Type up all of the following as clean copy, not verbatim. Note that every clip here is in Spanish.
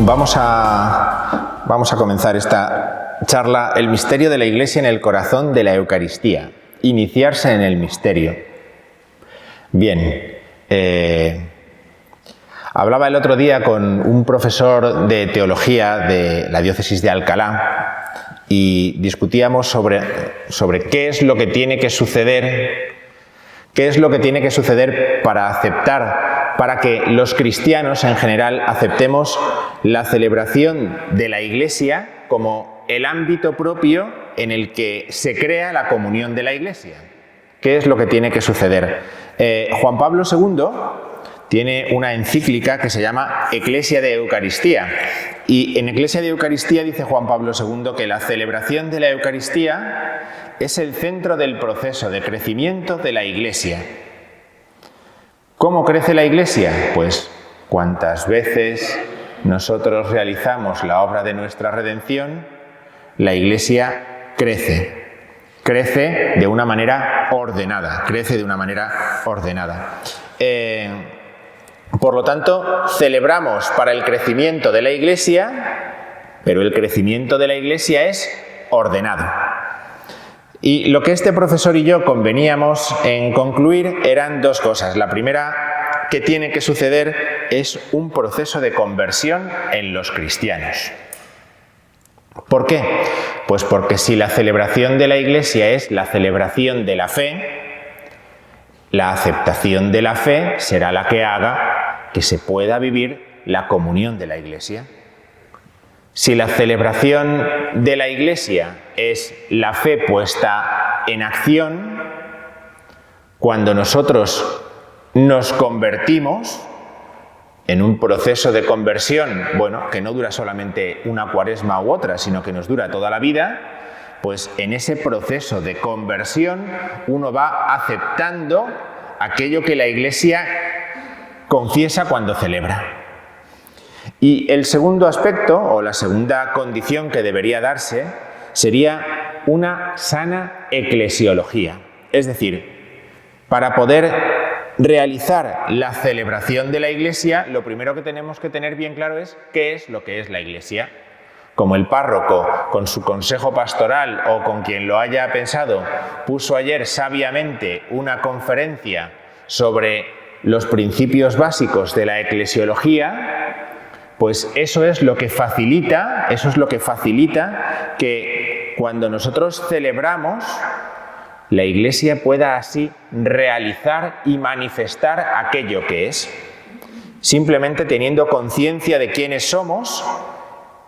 Vamos a comenzar esta charla, el misterio de la Iglesia en el corazón de la Eucaristía, iniciarse en el misterio. Bien, hablaba el otro día con un profesor de teología de la diócesis de Alcalá y discutíamos sobre qué es lo que tiene que suceder, para que los cristianos en general aceptemos la celebración de la Iglesia como el ámbito propio en el que se crea la comunión de la Iglesia. ¿Qué es lo que tiene que suceder? Juan Pablo II tiene una encíclica que se llama Ecclesia de Eucaristía. Y en Ecclesia de Eucaristía dice Juan Pablo II que la celebración de la Eucaristía es el centro del proceso de crecimiento de la Iglesia. ¿Cómo crece la Iglesia? Pues cuantas veces nosotros realizamos la obra de nuestra redención, la Iglesia crece de una manera ordenada, Por lo tanto, celebramos para el crecimiento de la Iglesia, pero el crecimiento de la Iglesia es ordenado. Y lo que este profesor y yo conveníamos en concluir eran dos cosas. La primera que tiene que suceder es un proceso de conversión en los cristianos. ¿Por qué? Pues porque si la celebración de la Iglesia es la celebración de la fe, la aceptación de la fe será la que haga que se pueda vivir la comunión de la Iglesia. Si la celebración de la Iglesia es la fe puesta en acción, cuando nosotros nos convertimos en un proceso de conversión, que no dura solamente una cuaresma u otra, sino que nos dura toda la vida, pues en ese proceso de conversión uno va aceptando aquello que la Iglesia confiesa cuando celebra. Y el segundo aspecto, o la segunda condición que debería darse, sería una sana eclesiología. Es decir, para poder realizar la celebración de la Iglesia, lo primero que tenemos que tener bien claro es qué es lo que es la Iglesia. Como el párroco, con su consejo pastoral o con quien lo haya pensado, puso ayer sabiamente una conferencia sobre los principios básicos de la eclesiología, pues eso es lo que facilita que cuando nosotros celebramos, la Iglesia pueda así realizar y manifestar aquello que es. Simplemente teniendo conciencia de quiénes somos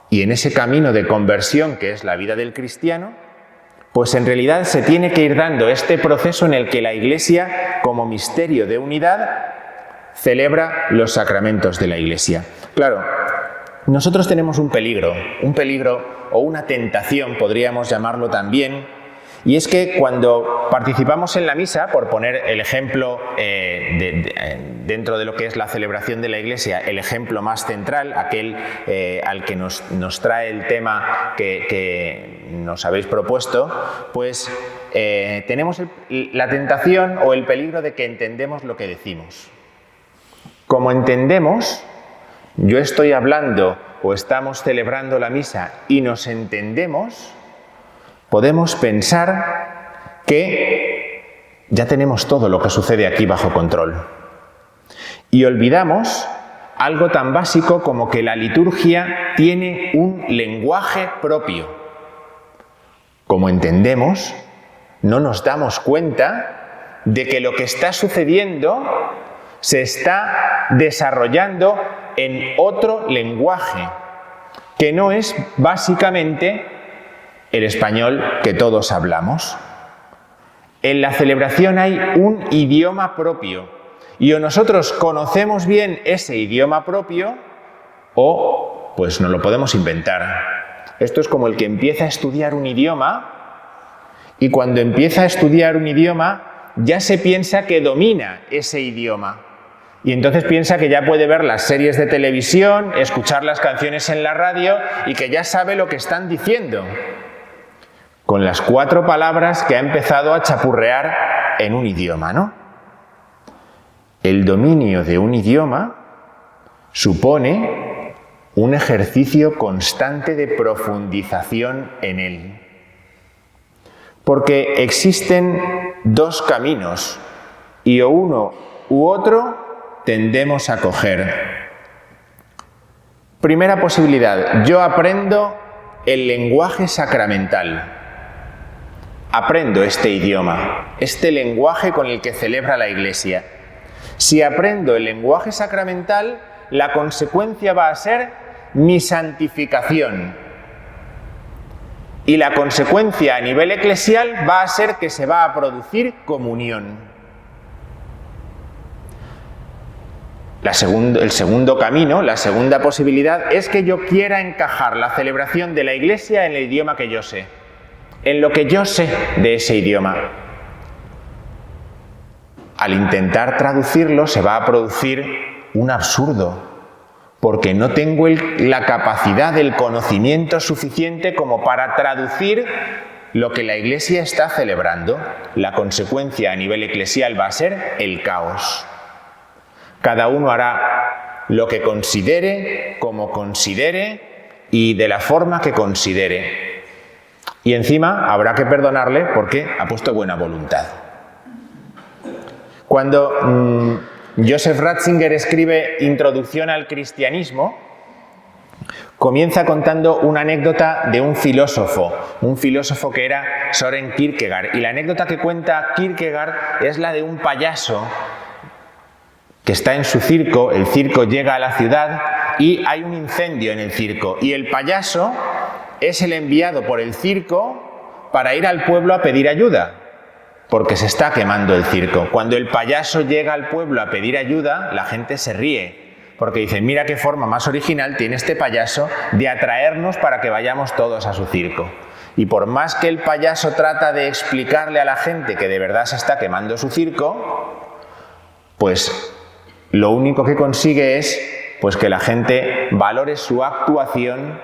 y en ese camino de conversión que es la vida del cristiano, pues en realidad se tiene que ir dando este proceso en el que la Iglesia, como misterio de unidad, celebra los sacramentos de la Iglesia. Claro, nosotros tenemos un peligro o una tentación, podríamos llamarlo también, y es que cuando participamos en la misa, por poner el ejemplo dentro de lo que es la celebración de la Iglesia, el ejemplo más central, aquel al que nos trae el tema que nos habéis propuesto, pues tenemos la tentación o el peligro de que entendemos lo que decimos. Como entendemos, yo estoy hablando o estamos celebrando la misa y nos entendemos, podemos pensar que ya tenemos todo lo que sucede aquí bajo control. Y olvidamos algo tan básico como que la liturgia tiene un lenguaje propio. Como entendemos, no nos damos cuenta de que lo que está sucediendo se está desarrollando en otro lenguaje, que no es básicamente el español que todos hablamos. En la celebración hay un idioma propio, y o nosotros conocemos bien ese idioma propio, o pues no lo podemos inventar. Esto es como el que empieza a estudiar un idioma, y cuando empieza a estudiar un idioma, ya se piensa que domina ese idioma. Y entonces piensa que ya puede ver las series de televisión, escuchar las canciones en la radio y que ya sabe lo que están diciendo. Con las 4 palabras que ha empezado a chapurrear en un idioma, ¿no? El dominio de un idioma supone un ejercicio constante de profundización en él. Porque existen dos caminos y o uno u otro tendemos a coger. Primera posibilidad, yo aprendo el lenguaje sacramental. Aprendo este idioma, este lenguaje con el que celebra la Iglesia. Si aprendo el lenguaje sacramental, la consecuencia va a ser mi santificación. Y la consecuencia a nivel eclesial va a ser que se va a producir comunión. El segundo camino, la segunda posibilidad, es que yo quiera encajar la celebración de la Iglesia en el idioma que yo sé, en lo que yo sé de ese idioma. Al intentar traducirlo se va a producir un absurdo, porque no tengo la capacidad, el conocimiento suficiente como para traducir lo que la Iglesia está celebrando. La consecuencia a nivel eclesial va a ser el caos. Cada uno hará lo que considere, como considere y de la forma que considere. Y encima habrá que perdonarle porque ha puesto buena voluntad. Cuando Joseph Ratzinger escribe Introducción al cristianismo, comienza contando una anécdota de un filósofo que era Søren Kierkegaard. Y la anécdota que cuenta Kierkegaard es la de un payaso que está en su circo. El circo llega a la ciudad y hay un incendio en el circo. Y el payaso es el enviado por el circo para ir al pueblo a pedir ayuda, porque se está quemando el circo. Cuando el payaso llega al pueblo a pedir ayuda, la gente se ríe, porque dice, mira qué forma más original tiene este payaso de atraernos para que vayamos todos a su circo. Y por más que el payaso trata de explicarle a la gente que de verdad se está quemando su circo, pues lo único que consigue es que la gente valore su actuación,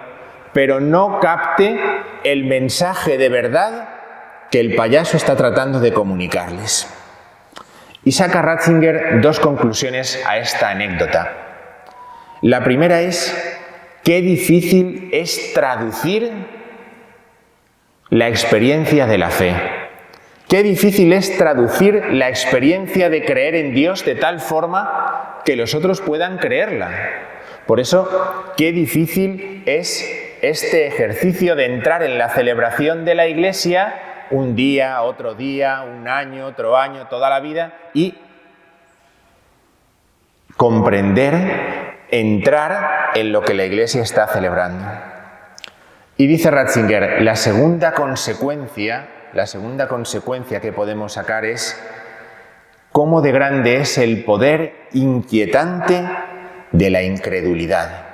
pero no capte el mensaje de verdad que el payaso está tratando de comunicarles. Y saca Ratzinger dos conclusiones a esta anécdota. La primera es, qué difícil es traducir la experiencia de la fe. Qué difícil es traducir la experiencia de creer en Dios de tal forma que los otros puedan creerla. Por eso, qué difícil es este ejercicio de entrar en la celebración de la Iglesia un día, otro día, un año, otro año, toda la vida, y comprender, entrar en lo que la Iglesia está celebrando. Y dice Ratzinger, la segunda consecuencia que podemos sacar es cómo de grande es el poder inquietante de la incredulidad.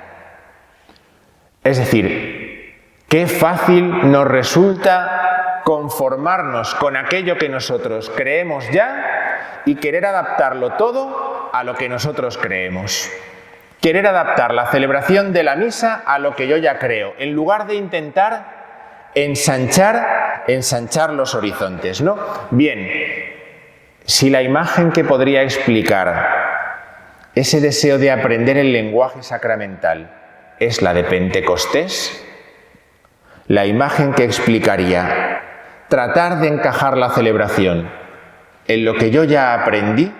Es decir, qué fácil nos resulta conformarnos con aquello que nosotros creemos ya y querer adaptarlo todo a lo que nosotros creemos. Querer adaptar la celebración de la misa a lo que yo ya creo, en lugar de intentar ensanchar los horizontes, ¿no? Bien, si la imagen que podría explicar ese deseo de aprender el lenguaje sacramental es la de Pentecostés, la imagen que explicaría tratar de encajar la celebración en lo que yo ya aprendí,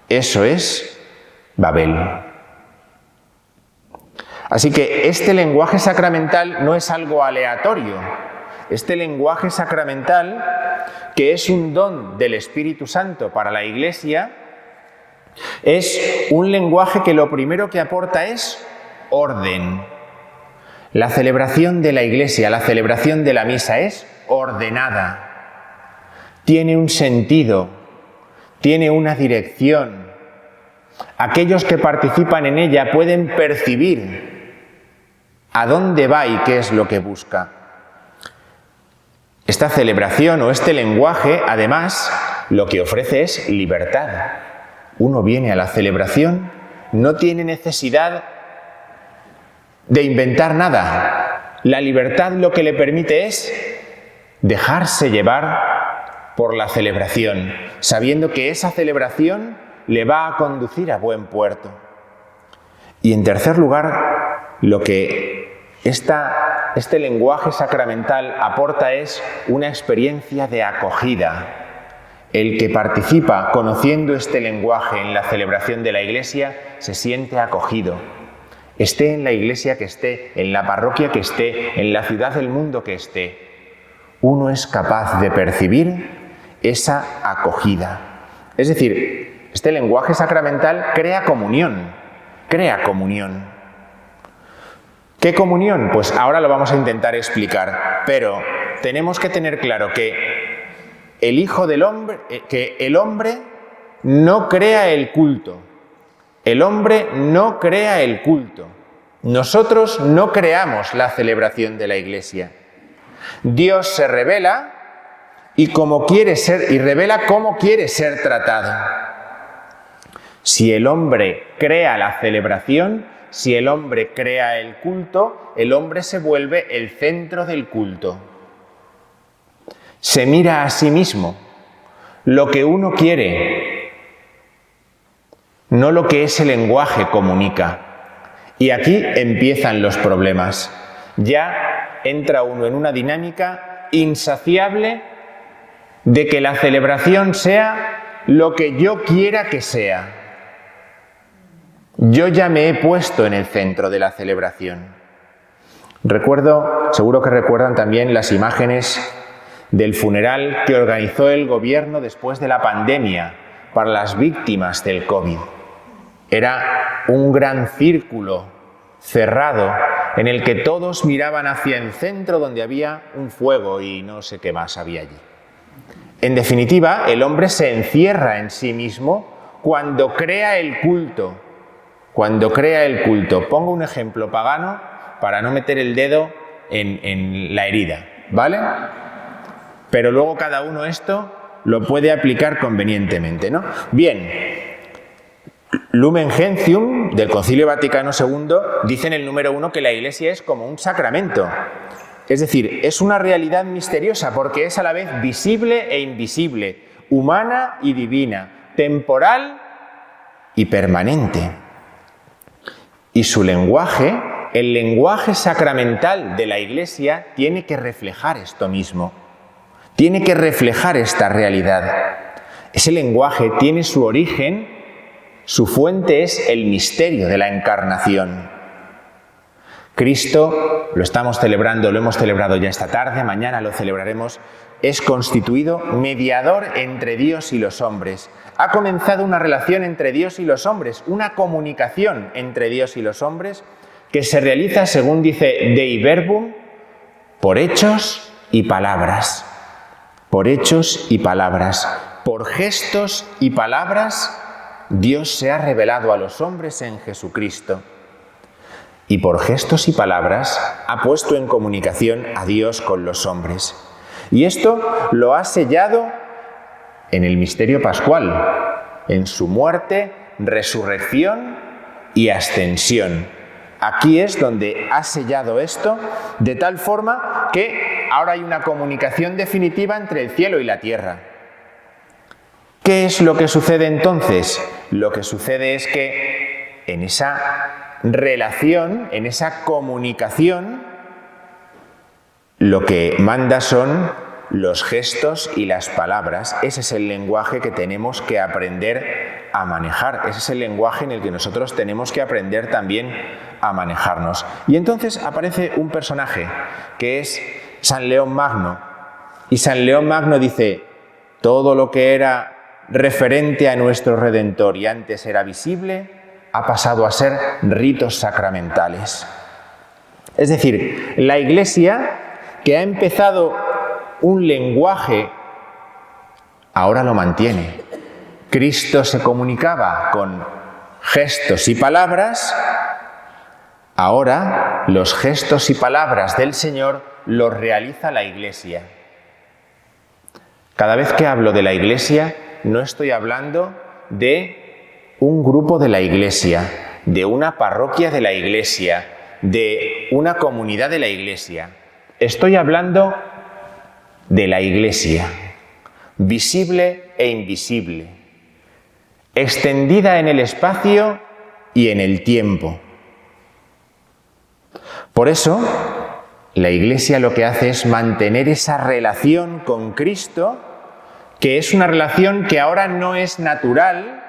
eso es Babel. Así que este lenguaje sacramental no es algo aleatorio. Este lenguaje sacramental, que es un don del Espíritu Santo para la Iglesia, es un lenguaje que lo primero que aporta es orden. La celebración de la Iglesia, la celebración de la misa es ordenada. Tiene un sentido, tiene una dirección. Aquellos que participan en ella pueden percibir a dónde va y qué es lo que busca. Esta celebración o este lenguaje, además, lo que ofrece es libertad. Uno viene a la celebración, no tiene necesidad de inventar nada. La libertad lo que le permite es dejarse llevar por la celebración, sabiendo que esa celebración le va a conducir a buen puerto. Y en tercer lugar, lo que este lenguaje sacramental aporta es una experiencia de acogida. El que participa conociendo este lenguaje en la celebración de la Iglesia se siente acogido. Esté en la iglesia que esté, en la parroquia que esté, en la ciudad del mundo que esté, uno es capaz de percibir esa acogida. Es decir, este lenguaje sacramental crea comunión, crea comunión. ¿Qué comunión? Pues ahora lo vamos a intentar explicar, pero tenemos que tener claro que el hombre no crea el culto. El hombre no crea el culto. Nosotros no creamos la celebración de la Iglesia. Dios se revela y revela cómo quiere ser tratado. Si el hombre crea la celebración, si el hombre crea el culto, el hombre se vuelve el centro del culto. Se mira a sí mismo, lo que uno quiere, no lo que ese lenguaje comunica. Y aquí empiezan los problemas. Ya entra uno en una dinámica insaciable de que la celebración sea lo que yo quiera que sea. Yo ya me he puesto en el centro de la celebración. Seguro que recuerdan también las imágenes del funeral que organizó el gobierno después de la pandemia para las víctimas del COVID. Era un gran círculo cerrado en el que todos miraban hacia el centro donde había un fuego y no sé qué más había allí. En definitiva, el hombre se encierra en sí mismo cuando crea el culto. Cuando crea el culto. Pongo un ejemplo pagano para no meter el dedo en la herida, ¿vale? Pero luego cada uno esto lo puede aplicar convenientemente, ¿no? Bien, Lumen Gentium del Concilio Vaticano II dice en el número 1 que la Iglesia es como un sacramento. Es decir, es una realidad misteriosa porque es a la vez visible e invisible, humana y divina, temporal y permanente. Y su lenguaje, el lenguaje sacramental de la Iglesia, tiene que reflejar esto mismo. Tiene que reflejar esta realidad. Ese lenguaje tiene su origen, su fuente es el misterio de la encarnación. Cristo, lo hemos celebrado ya esta tarde, mañana lo celebraremos, es constituido mediador entre Dios y los hombres. Ha comenzado una relación entre Dios y los hombres, una comunicación entre Dios y los hombres que se realiza, según dice Dei Verbum, por hechos y palabras. Por hechos y palabras, por gestos y palabras, Dios se ha revelado a los hombres en Jesucristo. Y por gestos y palabras ha puesto en comunicación a Dios con los hombres. Y esto lo ha sellado en el misterio pascual, en su muerte, resurrección y ascensión. Aquí es donde ha sellado esto de tal forma que ahora hay una comunicación definitiva entre el cielo y la tierra. ¿Qué es lo que sucede entonces? Lo que sucede es que en esa relación, en esa comunicación, lo que manda son los gestos y las palabras. Ese es el lenguaje que tenemos que aprender a manejar. Ese es el lenguaje en el que nosotros tenemos que aprender también a manejarnos. Y entonces aparece un personaje que es San León Magno. Y San León Magno dice, todo lo que era referente a nuestro Redentor y antes era visible, ha pasado a ser ritos sacramentales. Es decir, la Iglesia, que ha empezado un lenguaje, ahora lo mantiene. Cristo se comunicaba con gestos y palabras, ahora los gestos y palabras del Señor los realiza la Iglesia. Cada vez que hablo de la Iglesia, no estoy hablando de un grupo de la Iglesia, de una parroquia de la Iglesia, de una comunidad de la Iglesia. Estoy hablando de la Iglesia, visible e invisible, extendida en el espacio y en el tiempo. Por eso, la Iglesia lo que hace es mantener esa relación con Cristo, que es una relación que ahora no es natural.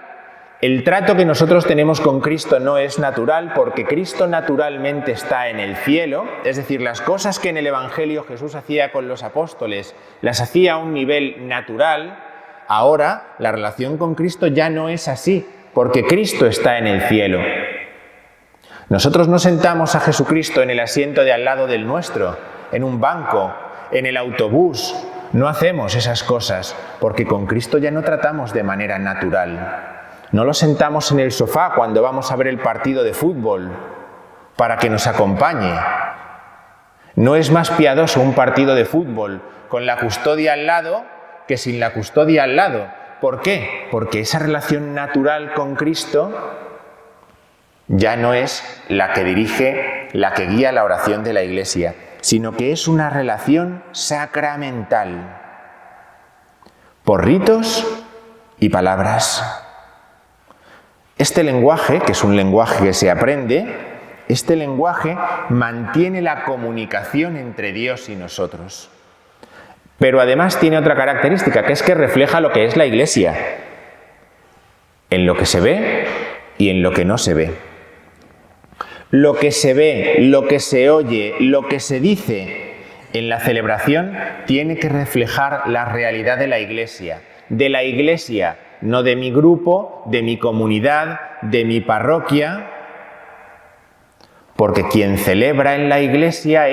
El trato que nosotros tenemos con Cristo no es natural porque Cristo naturalmente está en el cielo, es decir, las cosas que en el Evangelio Jesús hacía con los apóstoles las hacía a un nivel natural. Ahora la relación con Cristo ya no es así, porque Cristo está en el cielo. Nosotros no sentamos a Jesucristo en el asiento de al lado del nuestro, en un banco, en el autobús. No hacemos esas cosas, porque con Cristo ya no tratamos de manera natural. No lo sentamos en el sofá cuando vamos a ver el partido de fútbol para que nos acompañe. No es más piadoso un partido de fútbol con la custodia al lado que sin la custodia al lado. ¿Por qué? Porque esa relación natural con Cristo ya no es la que dirige, la que guía la oración de la Iglesia, sino que es una relación sacramental, por ritos y palabras. Este lenguaje, que es un lenguaje que se aprende, este lenguaje mantiene la comunicación entre Dios y nosotros. Pero además tiene otra característica, que es que refleja lo que es la Iglesia, en lo que se ve y en lo que no se ve. Lo que se ve, lo que se oye, lo que se dice en la celebración tiene que reflejar la realidad de la Iglesia, no de mi grupo, de mi comunidad, de mi parroquia, porque quien celebra en la Iglesia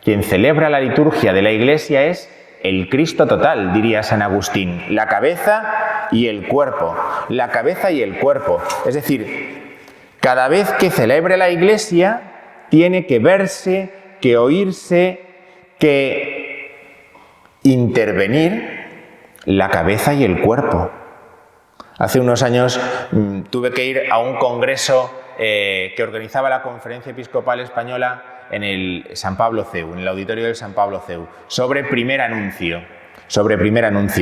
quien celebra la liturgia de la Iglesia es el Cristo total, diría San Agustín, la cabeza y el cuerpo, la cabeza y el cuerpo. Es decir, cada vez que celebre la Iglesia tiene que verse, que oírse, que intervenir la cabeza y el cuerpo. Hace unos años tuve que ir a un congreso que organizaba la Conferencia Episcopal Española en el San Pablo CEU, en el auditorio del San Pablo CEU, sobre primer anuncio,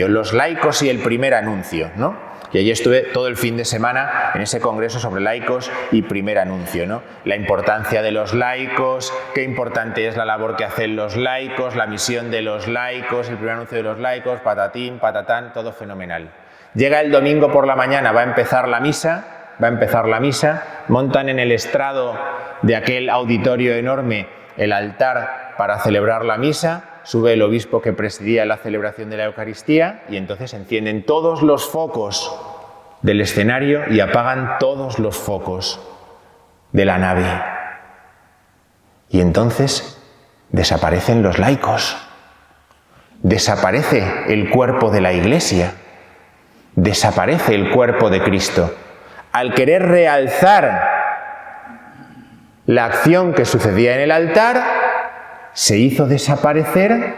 los laicos y el primer anuncio, ¿no? Y allí estuve todo el fin de semana en ese congreso sobre laicos y primer anuncio, ¿no? La importancia de los laicos, qué importante es la labor que hacen los laicos, la misión de los laicos, el primer anuncio de los laicos, patatín, patatán, todo fenomenal. Llega el domingo por la mañana, va a empezar la misa, montan en el estrado de aquel auditorio enorme el altar para celebrar la misa, sube el obispo que presidía la celebración de la Eucaristía y entonces encienden todos los focos del escenario y apagan todos los focos de la nave. Y entonces desaparecen los laicos, desaparece el cuerpo de la Iglesia, desaparece el cuerpo de Cristo. Al querer realzar la acción que sucedía en el altar, se hizo desaparecer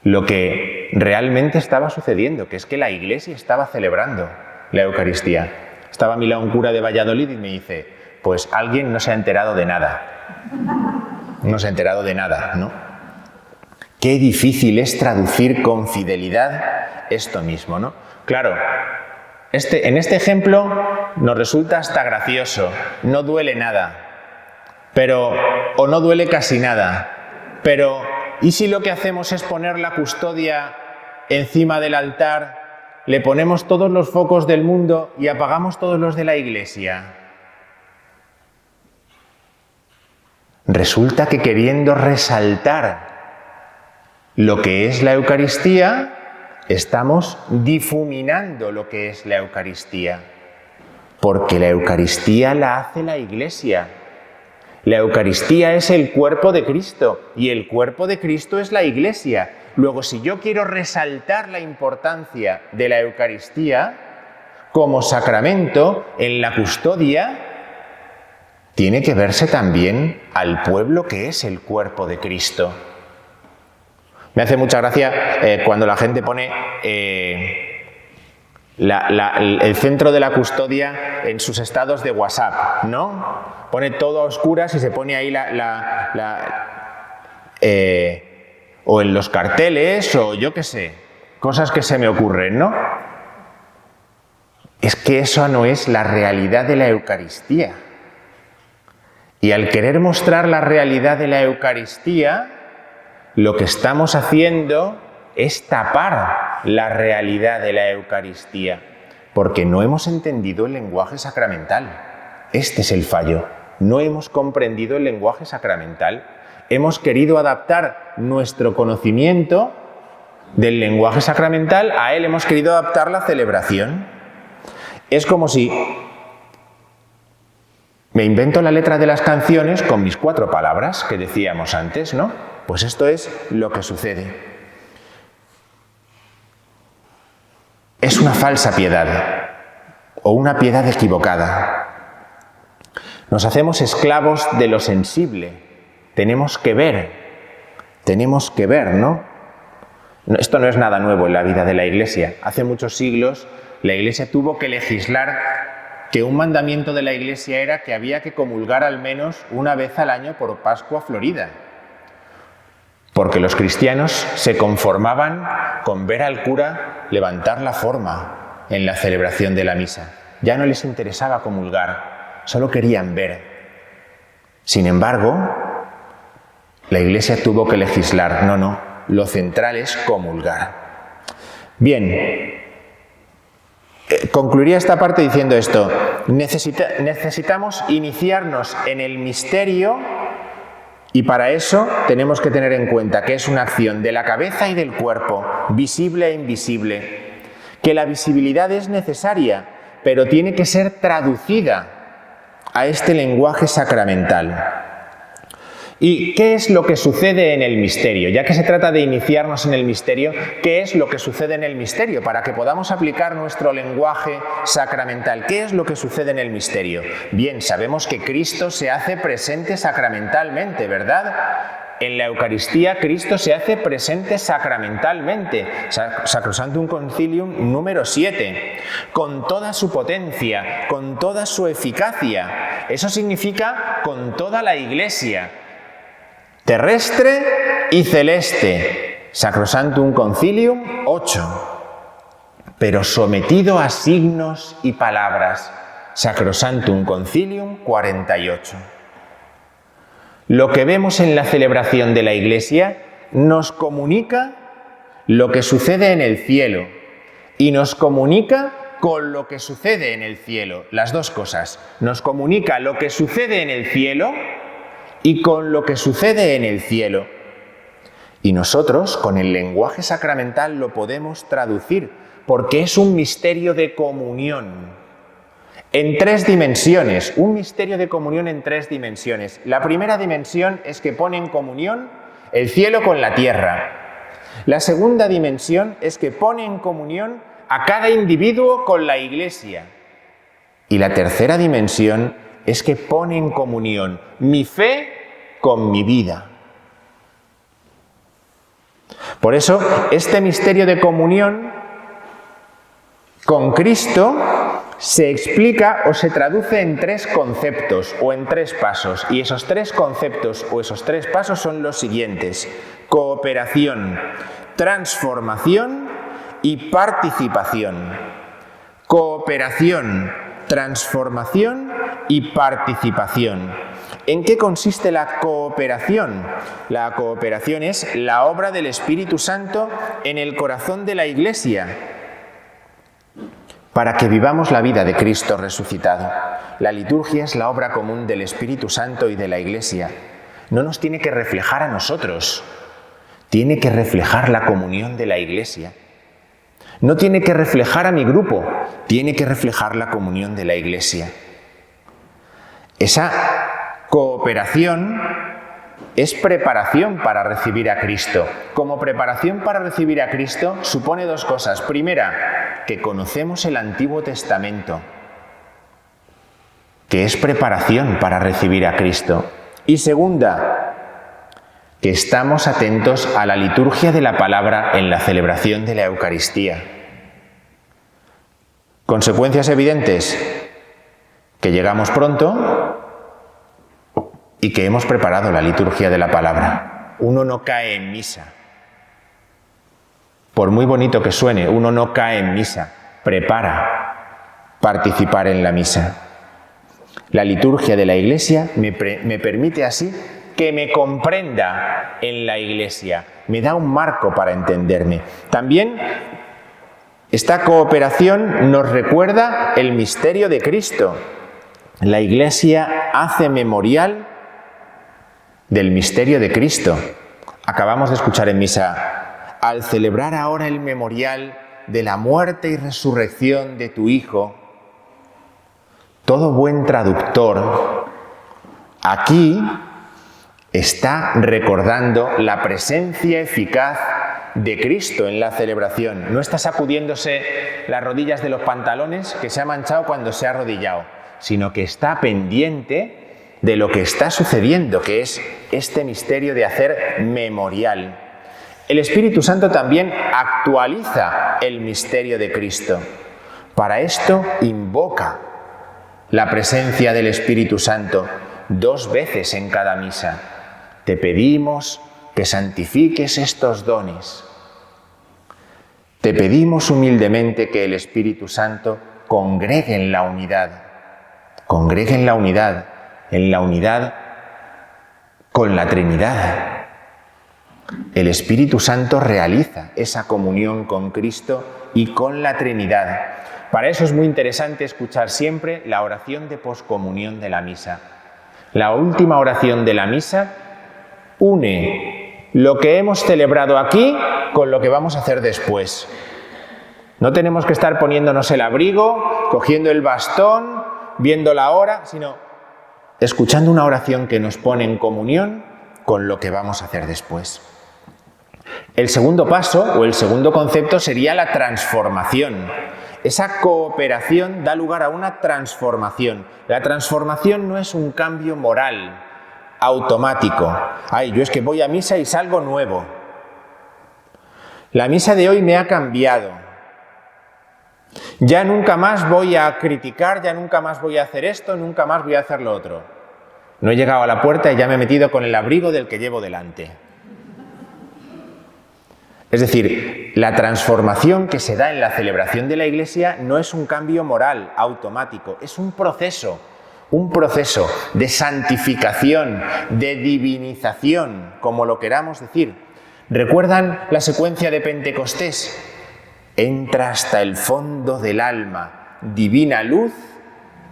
lo que realmente estaba sucediendo, que es que la Iglesia estaba celebrando la Eucaristía. Estaba a mi lado un cura de Valladolid y me dice, pues alguien no se ha enterado de nada. No se ha enterado de nada, ¿no? Qué difícil es traducir con fidelidad esto mismo, ¿no? Claro, en este ejemplo nos resulta hasta gracioso, no duele nada, o no duele casi nada, pero ¿y si lo que hacemos es poner la custodia encima del altar, le ponemos todos los focos del mundo y apagamos todos los de la Iglesia? Resulta que queriendo resaltar lo que es la Eucaristía, estamos difuminando lo que es la Eucaristía, porque la Eucaristía la hace la Iglesia. La Eucaristía es el cuerpo de Cristo y el cuerpo de Cristo es la Iglesia. Luego, si yo quiero resaltar la importancia de la Eucaristía como sacramento en la custodia, tiene que verse también al pueblo que es el cuerpo de Cristo. Me hace mucha gracia cuando la gente pone el centro de la custodia en sus estados de WhatsApp, ¿no? Pone todo a oscuras y se pone ahí o en los carteles o yo qué sé, cosas que se me ocurren, ¿no? Es que eso no es la realidad de la Eucaristía. Y al querer mostrar la realidad de la Eucaristía, lo que estamos haciendo es tapar la realidad de la Eucaristía, porque no hemos entendido el lenguaje sacramental. Este es el fallo. No hemos comprendido el lenguaje sacramental. Hemos querido adaptar nuestro conocimiento del lenguaje sacramental a él, hemos querido adaptar la celebración. Es como si me invento la letra de las canciones con mis 4 palabras que decíamos antes, ¿no? Pues esto es lo que sucede. Es una falsa piedad o una piedad equivocada. Nos hacemos esclavos de lo sensible. Tenemos que ver, ¿no? Esto no es nada nuevo en la vida de la Iglesia. Hace muchos siglos la Iglesia tuvo que legislar que un mandamiento de la Iglesia era que había que comulgar al menos una vez al año por Pascua Florida. Porque los cristianos se conformaban con ver al cura levantar la forma en la celebración de la misa. Ya no les interesaba comulgar, solo querían ver. Sin embargo, la Iglesia tuvo que legislar, no, lo central es comulgar. Bien, concluiría esta parte diciendo esto: necesitamos iniciarnos en el misterio y para eso tenemos que tener en cuenta que es una acción de la cabeza y del cuerpo, visible e invisible, que la visibilidad es necesaria, pero tiene que ser traducida a este lenguaje sacramental. ¿Y qué es lo que sucede en el misterio? Ya que se trata de iniciarnos en el misterio, ¿qué es lo que sucede en el misterio? Para que podamos aplicar nuestro lenguaje sacramental. ¿Qué es lo que sucede en el misterio? Bien, sabemos que Cristo se hace presente sacramentalmente, ¿verdad? En la Eucaristía Cristo se hace presente sacramentalmente. Sacrosanctum Concilium número 7. Con toda su potencia, con toda su eficacia. Eso significa con toda la Iglesia. Terrestre y celeste, Sacrosanctum Concilium 8, pero sometido a signos y palabras, Sacrosanctum Concilium 48. Lo que vemos en la celebración de la Iglesia nos comunica lo que sucede en el cielo y nos comunica con lo que sucede en el cielo, las dos cosas. Nos comunica lo que sucede en el cielo y con lo que sucede en el cielo. Y nosotros, con el lenguaje sacramental, lo podemos traducir, porque es un misterio de comunión en 3 dimensiones, un misterio de comunión en 3 dimensiones. La primera dimensión es que pone en comunión el cielo con la tierra. La segunda dimensión es que pone en comunión a cada individuo con la Iglesia. Y la tercera dimensión es que pone en comunión mi fe con mi vida. Por eso, este misterio de comunión con Cristo se explica o se traduce en 3 conceptos o en 3 pasos. Y esos 3 conceptos o esos 3 pasos son los siguientes: cooperación, transformación y participación. Cooperación, transformación y participación. ¿En qué consiste la cooperación? La cooperación es la obra del Espíritu Santo en el corazón de la Iglesia para que vivamos la vida de Cristo resucitado. La liturgia es la obra común del Espíritu Santo y de la Iglesia. No nos tiene que reflejar a nosotros, tiene que reflejar la comunión de la Iglesia. No tiene que reflejar a mi grupo, tiene que reflejar la comunión de la Iglesia. Esa cooperación es preparación para recibir a Cristo. Como preparación para recibir a Cristo supone 2 cosas. Primera, que conocemos el Antiguo Testamento, que es preparación para recibir a Cristo. Y segunda, que estamos atentos a la liturgia de la palabra en la celebración de la Eucaristía. Consecuencias evidentes: que llegamos pronto y que hemos preparado la liturgia de la palabra. Uno no cae en misa. Por muy bonito que suene, uno no cae en misa. Prepara participar en la misa. La liturgia de la Iglesia me permite así que me comprenda en la Iglesia, me da un marco para entenderme. También esta cooperación nos recuerda el misterio de Cristo. La Iglesia hace memorial del misterio de Cristo. Acabamos de escuchar en misa: al celebrar ahora el memorial de la muerte y resurrección de tu Hijo. Todo buen traductor aquí está recordando la presencia eficaz de Cristo en la celebración. No está sacudiéndose las rodillas de los pantalones que se ha manchado cuando se ha arrodillado, sino que está pendiente de lo que está sucediendo, que es este misterio de hacer memorial. El Espíritu Santo también actualiza el misterio de Cristo. Para esto invoca la presencia del Espíritu Santo 2 veces en cada misa. Te pedimos que santifiques estos dones. Te pedimos humildemente que el Espíritu Santo congregue en la unidad. Congregue en la unidad con la Trinidad. El Espíritu Santo realiza esa comunión con Cristo y con la Trinidad. Para eso es muy interesante escuchar siempre la oración de poscomunión de la misa. La última oración de la misa une lo que hemos celebrado aquí con lo que vamos a hacer después. No tenemos que estar poniéndonos el abrigo, cogiendo el bastón, viendo la hora, sino escuchando una oración que nos pone en comunión con lo que vamos a hacer después. El segundo paso o el segundo concepto sería la transformación. Esa cooperación da lugar a una transformación. La transformación no es un cambio moral automático. Ay, yo es que voy a misa y salgo nuevo. La misa de hoy me ha cambiado. Ya nunca más voy a criticar, ya nunca más voy a hacer esto, nunca más voy a hacer lo otro. No he llegado a la puerta y ya me he metido con el abrigo del que llevo delante. Es decir, la transformación que se da en la celebración de la Iglesia no es un cambio moral automático, es un proceso de santificación, de divinización, como lo queramos decir. ¿Recuerdan la secuencia de Pentecostés? Entra hasta el fondo del alma, divina luz,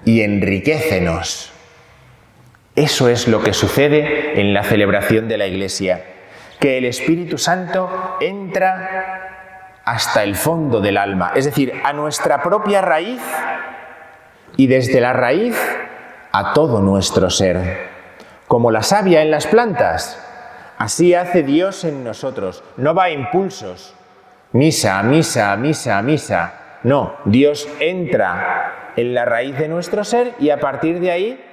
y enriquécenos. Eso es lo que sucede en la celebración de la Iglesia, que el Espíritu Santo entra hasta el fondo del alma, es decir, a nuestra propia raíz y desde la raíz a todo nuestro ser. Como la savia en las plantas, así hace Dios en nosotros. No va a impulsos, misa, misa, misa, misa. No, Dios entra en la raíz de nuestro ser y a partir de ahí,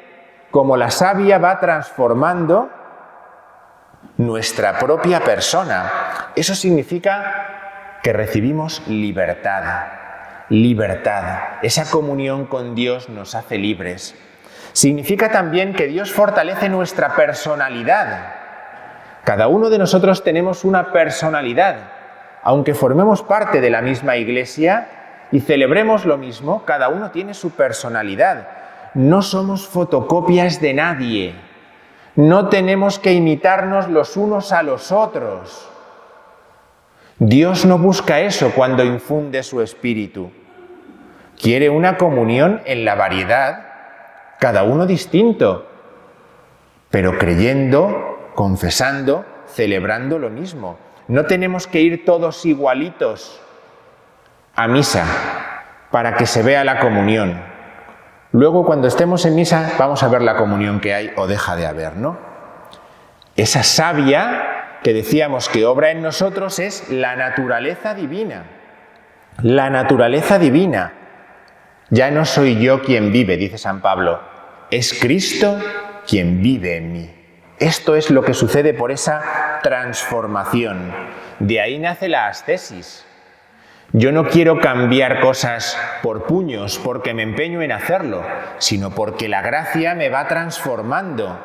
como la savia va transformando nuestra propia persona. Eso significa que recibimos libertad. Esa comunión con Dios nos hace libres. Significa también que Dios fortalece nuestra personalidad. Cada uno de nosotros tenemos una personalidad. Aunque formemos parte de la misma Iglesia y celebremos lo mismo, cada uno tiene su personalidad. No somos fotocopias de nadie. No tenemos que imitarnos los unos a los otros. Dios no busca eso cuando infunde su Espíritu. Quiere una comunión en la variedad, cada uno distinto, pero creyendo, confesando, celebrando lo mismo. No tenemos que ir todos igualitos a misa para que se vea la comunión. Luego, cuando estemos en misa, vamos a ver la comunión que hay o deja de haber, ¿no? Esa savia que decíamos que obra en nosotros es la naturaleza divina. La naturaleza divina. Ya no soy yo quien vive, dice San Pablo, es Cristo quien vive en mí. Esto es lo que sucede por esa transformación. De ahí nace la ascesis. Yo no quiero cambiar cosas por puños, porque me empeño en hacerlo, sino porque la gracia me va transformando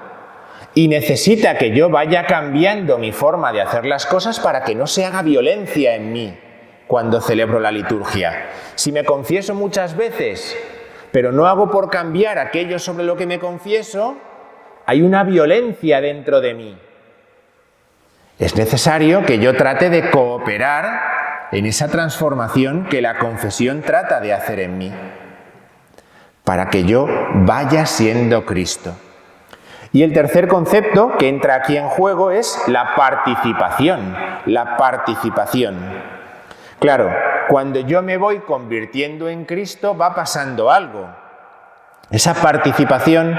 y necesita que yo vaya cambiando mi forma de hacer las cosas para que no se haga violencia en mí cuando celebro la liturgia. Si me confieso muchas veces, pero no hago por cambiar aquello sobre lo que me confieso, hay una violencia dentro de mí. Es necesario que yo trate de cooperar en esa transformación que la confesión trata de hacer en mí, para que yo vaya siendo Cristo. Y el tercer concepto que entra aquí en juego es la participación. La participación. Claro, cuando yo me voy convirtiendo en Cristo va pasando algo. Esa participación,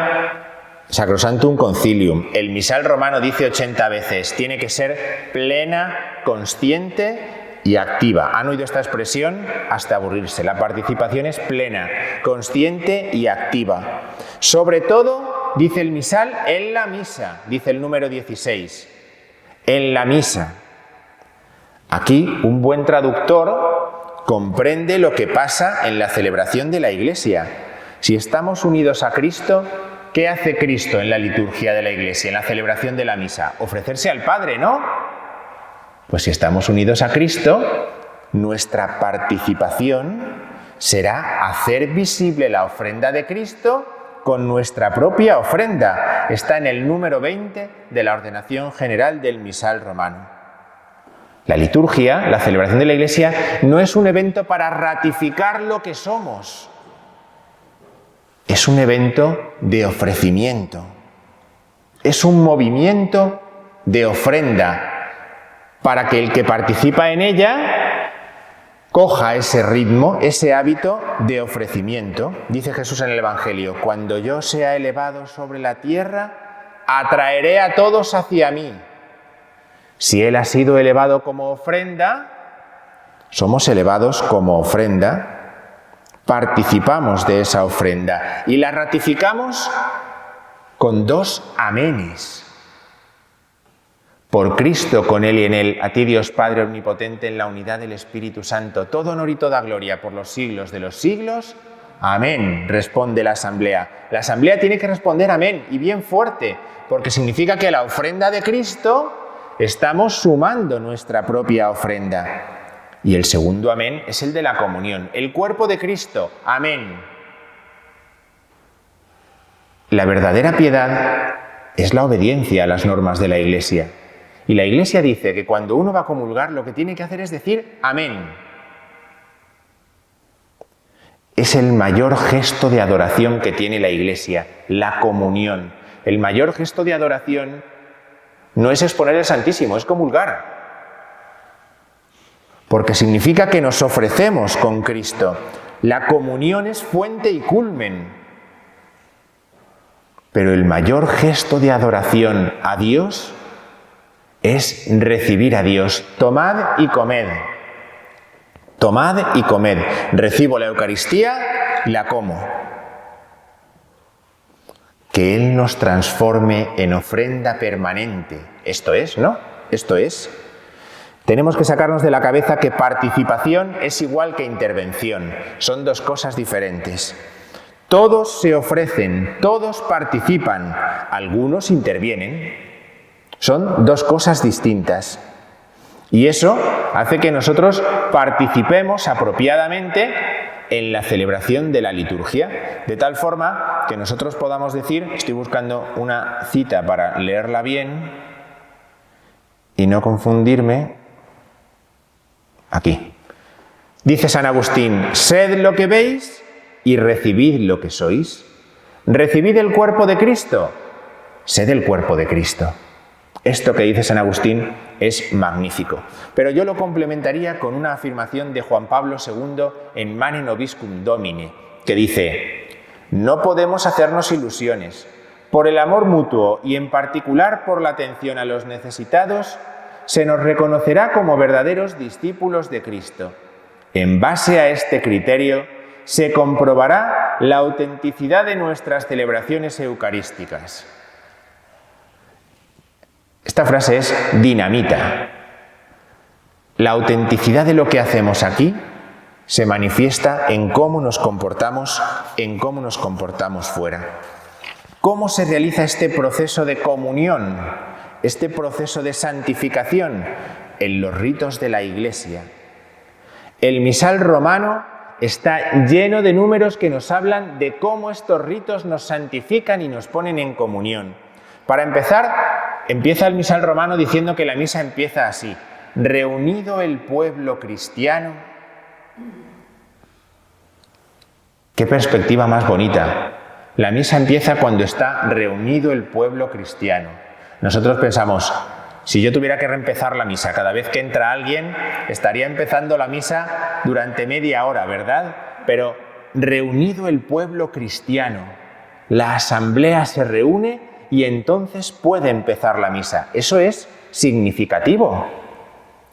Sacrosanctum Concilium, el misal romano dice 80 veces, tiene que ser plena, consciente y activa. ¿Han oído esta expresión? Hasta aburrirse. La participación es plena, consciente y activa. Sobre todo, dice el misal, en la misa, dice el número 16. En la misa. Aquí un buen traductor comprende lo que pasa en la celebración de la Iglesia. Si estamos unidos a Cristo, ¿qué hace Cristo en la liturgia de la Iglesia, en la celebración de la misa? Ofrecerse al Padre, ¿no? Pues si estamos unidos a Cristo, nuestra participación será hacer visible la ofrenda de Cristo con nuestra propia ofrenda. Está en el número 20 de la ordenación general del misal romano. La liturgia, la celebración de la Iglesia, no es un evento para ratificar lo que somos. Es un evento de ofrecimiento. Es un movimiento de ofrenda para que el que participa en ella coja ese ritmo, ese hábito de ofrecimiento. Dice Jesús en el Evangelio, cuando yo sea elevado sobre la tierra, atraeré a todos hacia mí. Si Él ha sido elevado como ofrenda, somos elevados como ofrenda, participamos de esa ofrenda y la ratificamos con 2 amenes. Por Cristo, con Él y en Él, a ti Dios Padre Omnipotente, en la unidad del Espíritu Santo, todo honor y toda gloria por los siglos de los siglos. Amén, responde la asamblea. La asamblea tiene que responder amén, y bien fuerte, porque significa que la ofrenda de Cristo estamos sumando nuestra propia ofrenda. Y el segundo amén es el de la comunión. El cuerpo de Cristo, amén. La verdadera piedad es la obediencia a las normas de la Iglesia. Y la Iglesia dice que cuando uno va a comulgar lo que tiene que hacer es decir amén. Es el mayor gesto de adoración que tiene la Iglesia, la comunión. El mayor gesto de adoración no es exponer el Santísimo, es comulgar. Porque significa que nos ofrecemos con Cristo. La comunión es fuente y culmen. Pero el mayor gesto de adoración a Dios es recibir a Dios. Tomad y comed. Tomad y comed. Recibo la Eucaristía y la como. Que Él nos transforme en ofrenda permanente. Esto es, ¿no? Esto es. Tenemos que sacarnos de la cabeza que participación es igual que intervención. Son 2 cosas diferentes. Todos se ofrecen, todos participan, algunos intervienen. Son 2 cosas distintas. Y eso hace que nosotros participemos apropiadamente en la celebración de la liturgia, de tal forma que nosotros podamos decir, estoy buscando una cita para leerla bien y no confundirme, aquí. Dice San Agustín, sed lo que veis y recibid lo que sois. Recibid el cuerpo de Cristo, sed el cuerpo de Cristo. Esto que dice San Agustín es magnífico. Pero yo lo complementaría con una afirmación de Juan Pablo II en Mane Nobiscum Domine, que dice, no podemos hacernos ilusiones. Por el amor mutuo y en particular por la atención a los necesitados, se nos reconocerá como verdaderos discípulos de Cristo. En base a este criterio, se comprobará la autenticidad de nuestras celebraciones eucarísticas. Esta frase es dinamita. La autenticidad de lo que hacemos aquí se manifiesta en cómo nos comportamos, fuera. ¿Cómo se realiza este proceso de comunión, este proceso de santificación? En los ritos de la Iglesia. El misal romano está lleno de números que nos hablan de cómo estos ritos nos santifican y nos ponen en comunión. Para empezar, empieza el misal romano diciendo que la misa empieza así: reunido el pueblo cristiano. ¡Qué perspectiva más bonita! La misa empieza cuando está reunido el pueblo cristiano. Nosotros pensamos, si yo tuviera que reempezar la misa cada vez que entra alguien, estaría empezando la misa durante media hora, ¿verdad? Pero reunido el pueblo cristiano, la asamblea se reúne y entonces puede empezar la misa. Eso es significativo.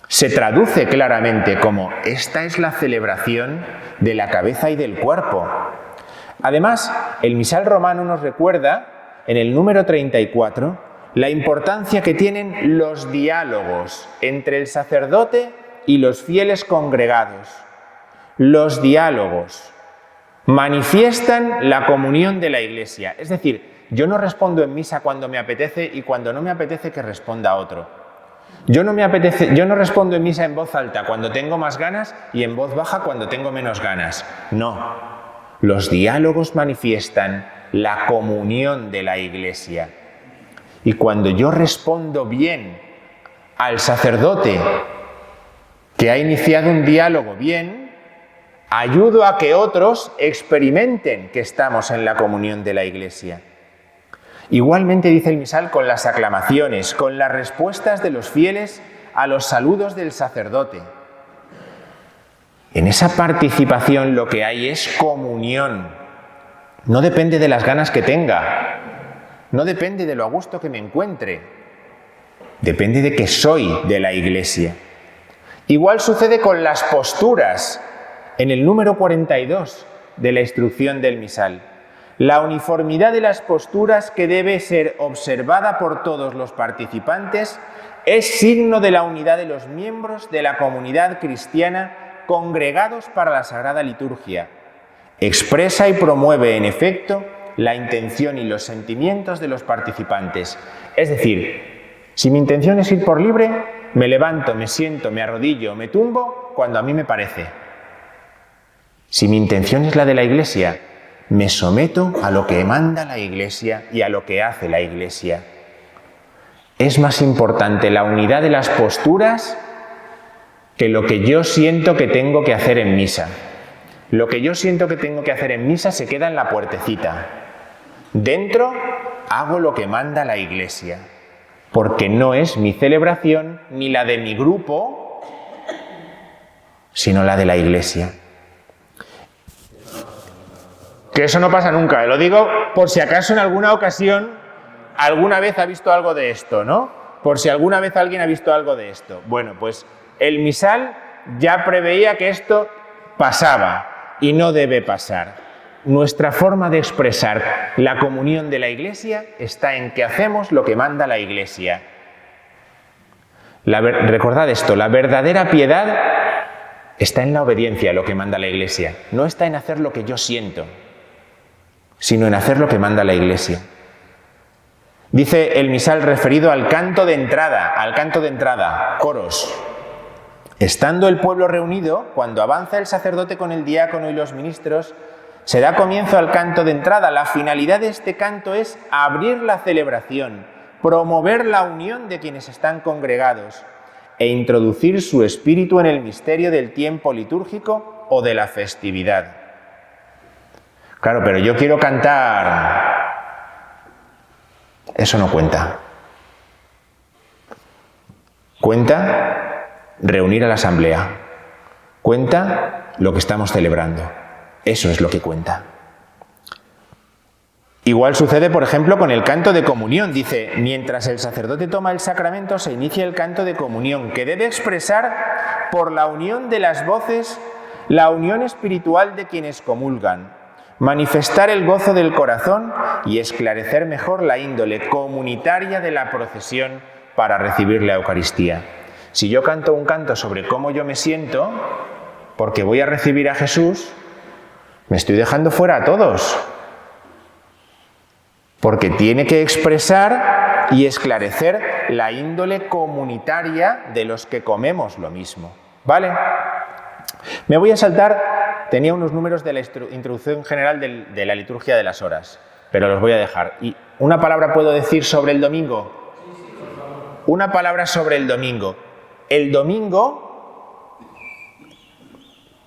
Se traduce claramente como esta es la celebración de la cabeza y del cuerpo. Además, el misal romano nos recuerda, en el número 34, la importancia que tienen los diálogos entre el sacerdote y los fieles congregados. Los diálogos manifiestan la comunión de la Iglesia. Es decir, yo no respondo en misa cuando me apetece y cuando no me apetece que responda otro. Yo no respondo en misa en voz alta cuando tengo más ganas y en voz baja cuando tengo menos ganas. No. Los diálogos manifiestan la comunión de la Iglesia. Y cuando yo respondo bien al sacerdote que ha iniciado un diálogo bien, ayudo a que otros experimenten que estamos en la comunión de la Iglesia. Igualmente dice el misal con las aclamaciones, con las respuestas de los fieles a los saludos del sacerdote. En esa participación lo que hay es comunión. No depende de las ganas que tenga, no depende de lo a gusto que me encuentre, depende de que soy de la Iglesia. Igual sucede con las posturas, en el número 42 de la instrucción del misal. La uniformidad de las posturas que debe ser observada por todos los participantes es signo de la unidad de los miembros de la comunidad cristiana congregados para la Sagrada Liturgia. Expresa y promueve, en efecto, la intención y los sentimientos de los participantes. Es decir, si mi intención es ir por libre, me levanto, me siento, me arrodillo, me tumbo cuando a mí me parece. Si mi intención es la de la Iglesia, me someto a lo que manda la Iglesia y a lo que hace la Iglesia. Es más importante la unidad de las posturas que lo que yo siento que tengo que hacer en misa. Lo que yo siento que tengo que hacer en misa se queda en la puertecita. Dentro hago lo que manda la Iglesia, porque no es mi celebración ni la de mi grupo, sino la de la Iglesia. Que eso no pasa nunca, lo digo por si acaso en alguna ocasión, alguna vez ha visto algo de esto, ¿no? Por si alguna vez alguien ha visto algo de esto. Bueno, pues el misal ya preveía que esto pasaba y no debe pasar. Nuestra forma de expresar la comunión de la Iglesia está en que hacemos lo que manda la Iglesia. Recordad esto, la verdadera piedad está en la obediencia a lo que manda la Iglesia. No está en hacer lo que yo siento, sino en hacer lo que manda la Iglesia. Dice el misal referido al canto de entrada, coros. Estando el pueblo reunido, cuando avanza el sacerdote con el diácono y los ministros, se da comienzo al canto de entrada. La finalidad de este canto es abrir la celebración, promover la unión de quienes están congregados e introducir su espíritu en el misterio del tiempo litúrgico o de la festividad. Claro, pero yo quiero cantar. Eso no cuenta. Cuenta reunir a la asamblea. Cuenta lo que estamos celebrando. Eso es lo que cuenta. Igual sucede, por ejemplo, con el canto de comunión. Dice, mientras el sacerdote toma el sacramento, se inicia el canto de comunión, que debe expresar por la unión de las voces la unión espiritual de quienes comulgan, manifestar el gozo del corazón y esclarecer mejor la índole comunitaria de la procesión para recibir la Eucaristía. Si yo canto un canto sobre cómo yo me siento, porque voy a recibir a Jesús, me estoy dejando fuera a todos. Porque tiene que expresar y esclarecer la índole comunitaria de los que comemos lo mismo. ¿Vale? Me voy a saltar tenía unos números de la introducción general de la liturgia de las horas, pero los voy a dejar. ¿Y una palabra puedo decir sobre el domingo? Una palabra sobre el domingo. El domingo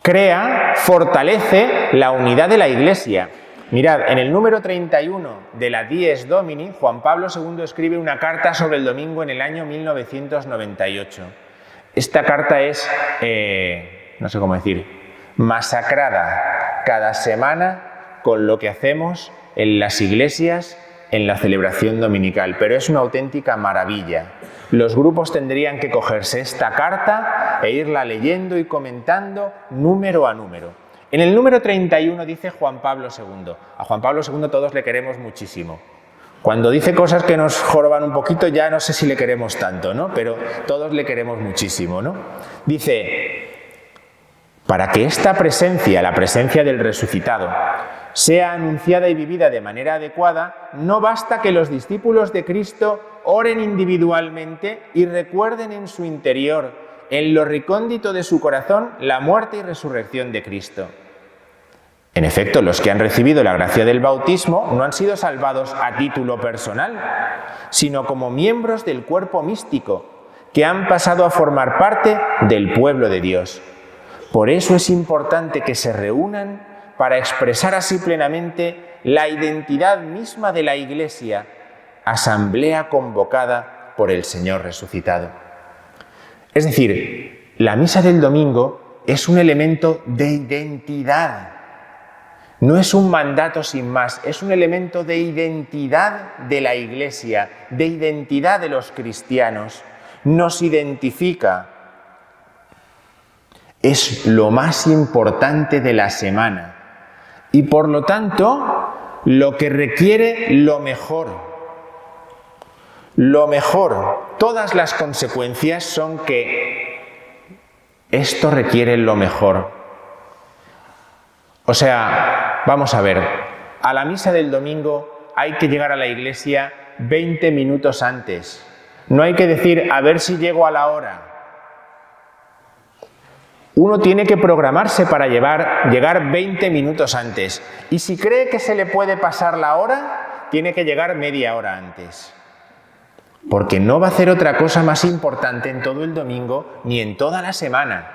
crea, fortalece la unidad de la Iglesia. Mirad, en el número 31 de la Dies Domini, Juan Pablo II escribe una carta sobre el domingo en el año 1998. Esta carta es, no sé cómo decir, masacrada cada semana con lo que hacemos en las iglesias en la celebración dominical, pero es una auténtica maravilla. Los grupos tendrían que cogerse esta carta e irla leyendo y comentando número a número. En el número 31 dice Juan Pablo II. A Juan Pablo II todos le queremos muchísimo. Cuando dice cosas que nos joroban un poquito, ya no sé si le queremos tanto, ¿no? Pero todos le queremos muchísimo, ¿no? Dice, para que esta presencia, la presencia del resucitado, sea anunciada y vivida de manera adecuada, no basta que los discípulos de Cristo oren individualmente y recuerden en su interior, en lo recóndito de su corazón, la muerte y resurrección de Cristo. En efecto, los que han recibido la gracia del bautismo no han sido salvados a título personal, sino como miembros del cuerpo místico, que han pasado a formar parte del pueblo de Dios. Por eso es importante que se reúnan para expresar así plenamente la identidad misma de la Iglesia, asamblea convocada por el Señor resucitado. Es decir, la misa del domingo es un elemento de identidad. No es un mandato sin más, es un elemento de identidad de la Iglesia, de identidad de los cristianos. Nos identifica. Es lo más importante de la semana y por lo tanto lo que requiere lo mejor. Lo mejor, todas las consecuencias son que esto requiere lo mejor. O sea, vamos a ver, a la misa del domingo hay que llegar a la iglesia 20 minutos antes. No hay que decir, a ver si llego a la hora. Uno tiene que programarse para llegar 20 minutos antes. Y si cree que se le puede pasar la hora, tiene que llegar media hora antes. Porque no va a hacer otra cosa más importante en todo el domingo ni en toda la semana.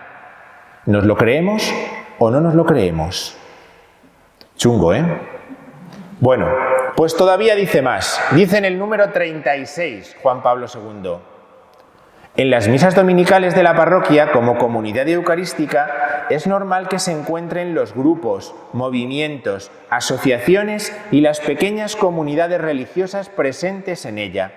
¿Nos lo creemos o no nos lo creemos? Chungo, ¿eh? Bueno, pues todavía dice más. Dice en el número 36, Juan Pablo II. En las misas dominicales de la parroquia, como comunidad eucarística, es normal que se encuentren los grupos, movimientos, asociaciones y las pequeñas comunidades religiosas presentes en ella.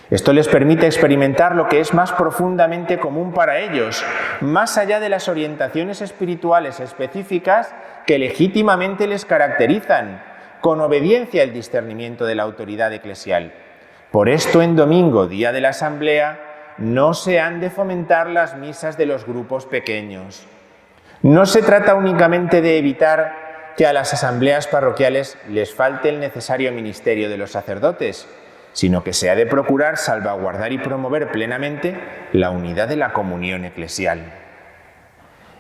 Esto les permite experimentar lo que es más profundamente común para ellos, más allá de las orientaciones espirituales específicas que legítimamente les caracterizan, con obediencia al discernimiento de la autoridad eclesial. Por esto, en domingo, día de la asamblea, no se han de fomentar las misas de los grupos pequeños. No se trata únicamente de evitar que a las asambleas parroquiales les falte el necesario ministerio de los sacerdotes, sino que se ha de procurar salvaguardar y promover plenamente la unidad de la comunión eclesial.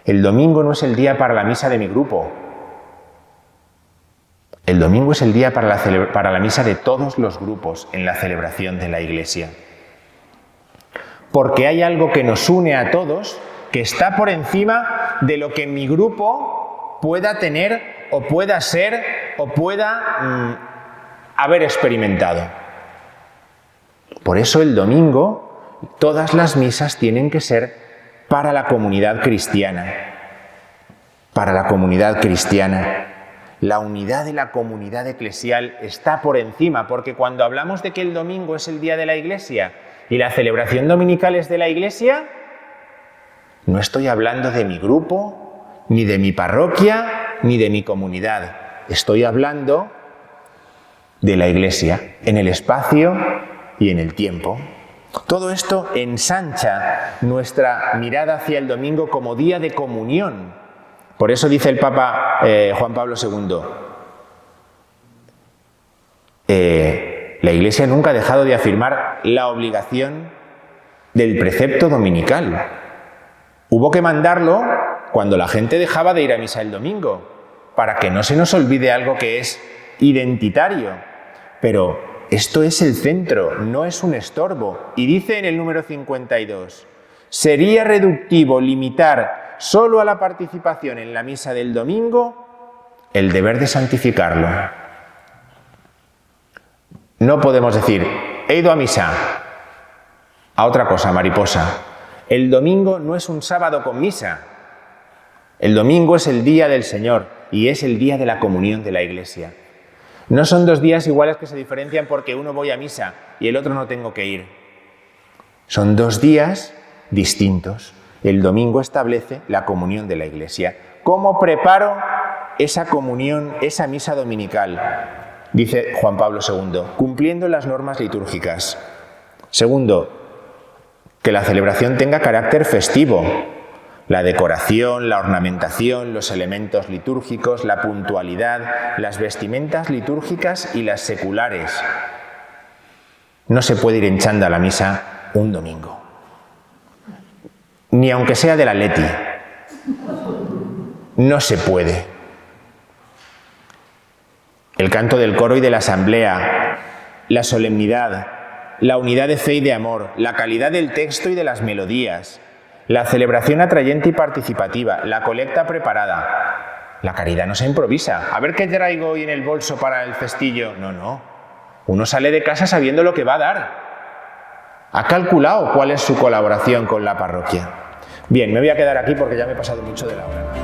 El domingo no es el día para la misa de mi grupo. El domingo es el día para la misa de todos los grupos en la celebración de la Iglesia. Porque hay algo que nos une a todos, que está por encima de lo que mi grupo pueda tener o pueda ser o pueda haber experimentado. Por eso el domingo, todas las misas tienen que ser para la comunidad cristiana. Para la comunidad cristiana. La unidad de la comunidad eclesial está por encima, porque cuando hablamos de que el domingo es el día de la Iglesia y la celebración dominical es de la Iglesia, no estoy hablando de mi grupo, ni de mi parroquia, ni de mi comunidad. Estoy hablando de la Iglesia, en el espacio y en el tiempo. Todo esto ensancha nuestra mirada hacia el domingo como día de comunión. Por eso dice el Papa Juan Pablo II, la Iglesia nunca ha dejado de afirmar la obligación del precepto dominical. Hubo que mandarlo cuando la gente dejaba de ir a misa el domingo, para que no se nos olvide algo que es identitario. Pero esto es el centro, no es un estorbo. Y dice en el número 52, sería reductivo limitar solo a la participación en la misa del domingo el deber de santificarlo. No podemos decir, he ido a misa, a otra cosa, mariposa. El domingo no es un sábado con misa. El domingo es el día del Señor y es el día de la comunión de la Iglesia. No son dos días iguales que se diferencian porque uno voy a misa y el otro no tengo que ir. Son dos días distintos. El domingo establece la comunión de la Iglesia. ¿Cómo preparo esa comunión, esa misa dominical? Dice Juan Pablo II, cumpliendo las normas litúrgicas. Segundo, que la celebración tenga carácter festivo. La decoración, la ornamentación, los elementos litúrgicos, la puntualidad, las vestimentas litúrgicas y las seculares. No se puede ir en chándal a la misa un domingo. Ni aunque sea del Atleti. No se puede. El canto del coro y de la asamblea, la solemnidad, la unidad de fe y de amor, la calidad del texto y de las melodías, la celebración atrayente y participativa, la colecta preparada. La caridad no se improvisa. A ver qué traigo hoy en el bolso para el festillo. No, no. Uno sale de casa sabiendo lo que va a dar. Ha calculado cuál es su colaboración con la parroquia. Bien, me voy a quedar aquí porque ya me he pasado mucho de la hora.